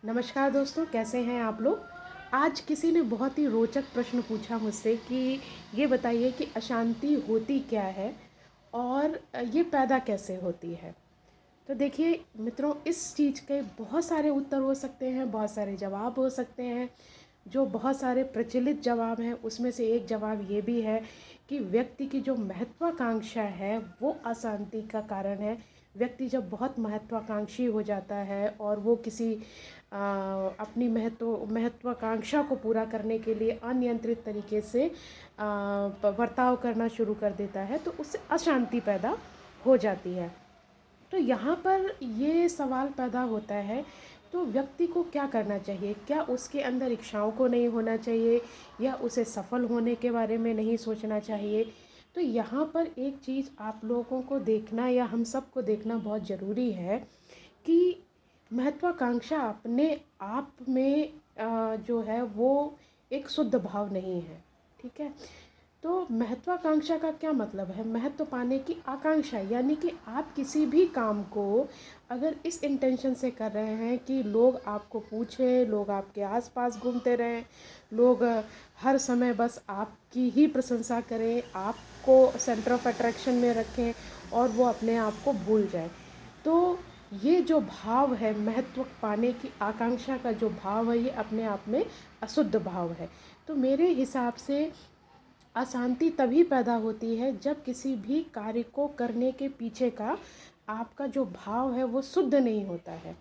नमस्कार दोस्तों, कैसे हैं आप लोग। आज किसी ने बहुत ही रोचक प्रश्न पूछा मुझसे कि ये बताइए कि अशांति होती क्या है और ये पैदा कैसे होती है। तो देखिए मित्रों, इस चीज़ के बहुत सारे उत्तर हो सकते हैं, बहुत सारे जवाब हो सकते हैं। जो बहुत सारे प्रचलित जवाब हैं उसमें से एक जवाब ये भी है कि व्यक्ति की जो महत्वाकांक्षा है वो अशांति का कारण है। व्यक्ति जब बहुत महत्वाकांक्षी हो जाता है और वो किसी अपनी महत्वाकांक्षा को पूरा करने के लिए अनियंत्रित तरीके से बर्ताव करना शुरू कर देता है तो उससे अशांति पैदा हो जाती है। तो यहाँ पर ये सवाल पैदा होता है, तो व्यक्ति को क्या करना चाहिए? क्या उसके अंदर इच्छाओं को नहीं होना चाहिए या उसे सफल होने के बारे में नहीं सोचना चाहिए? तो यहाँ पर एक चीज़ आप लोगों को देखना या हम सबको देखना बहुत ज़रूरी है कि महत्वाकांक्षा अपने आप में जो है वो एक शुद्ध भाव नहीं है। ठीक है। तो महत्वाकांक्षा का क्या मतलब है? महत्व पाने की आकांक्षा, यानी कि आप किसी भी काम को अगर इस इंटेंशन से कर रहे हैं कि लोग आपको पूछें, लोग आपके आसपास घूमते रहें, लोग हर समय बस आपकी ही प्रशंसा करें, आपको सेंटर ऑफ अट्रैक्शन में रखें और वो अपने आप को भूल जाए, तो ये जो भाव है, महत्व पाने की आकांक्षा का जो भाव है, ये अपने आप में अशुद्ध भाव है। तो मेरे हिसाब से अशांति तभी पैदा होती है जब किसी भी कार्य को करने के पीछे का आपका जो भाव है वो शुद्ध नहीं होता है।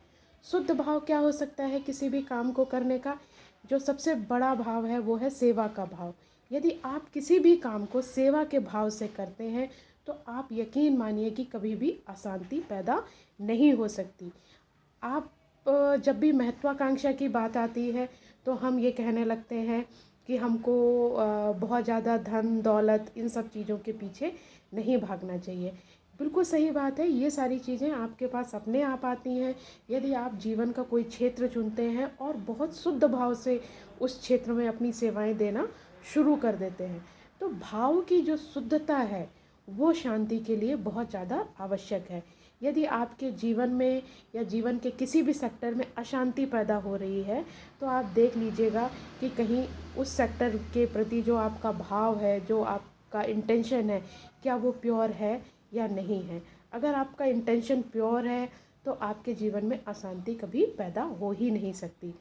शुद्ध भाव क्या हो सकता है किसी भी काम को करने का? जो सबसे बड़ा भाव है वो है सेवा का भाव। यदि आप किसी भी काम को सेवा के भाव से करते हैं तो आप यकीन मानिए कि कभी भी अशांति पैदा नहीं हो सकती। आप जब भी महत्वाकांक्षा की बात आती है तो हम ये कहने लगते हैं कि हमको बहुत ज़्यादा धन दौलत इन सब चीज़ों के पीछे नहीं भागना चाहिए। बिल्कुल सही बात है, ये सारी चीज़ें आपके पास अपने आप आती हैं यदि आप जीवन का कोई क्षेत्र चुनते हैं और बहुत शुद्ध भाव से उस क्षेत्र में अपनी सेवाएं देना शुरू कर देते हैं। तो भाव की जो शुद्धता है वो शांति के लिए बहुत ज़्यादा आवश्यक है। यदि आपके जीवन में या जीवन के किसी भी सेक्टर में अशांति पैदा हो रही है तो आप देख लीजिएगा कि कहीं उस सेक्टर के प्रति जो आपका भाव है, जो आपका इंटेंशन है, क्या वो प्योर है या नहीं है। अगर आपका इंटेंशन प्योर है तो आपके जीवन में अशांति कभी पैदा हो ही नहीं सकती।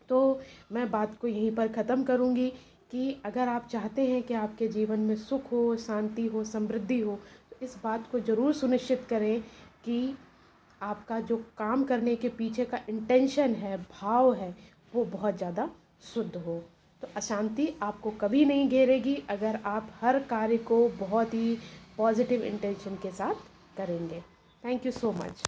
तो मैं बात को यहीं पर ख़त्म करूँगी कि अगर आप चाहते हैं कि आपके जीवन में सुख हो, शांति हो, समृद्धि हो, तो इस बात को ज़रूर सुनिश्चित करें कि आपका जो काम करने के पीछे का इंटेंशन है, भाव है, वो बहुत ज़्यादा शुद्ध हो। तो अशांति आपको कभी नहीं घेरेगी अगर आप हर कार्य को बहुत ही पॉजिटिव इंटेंशन के साथ करेंगे। Thank you so much.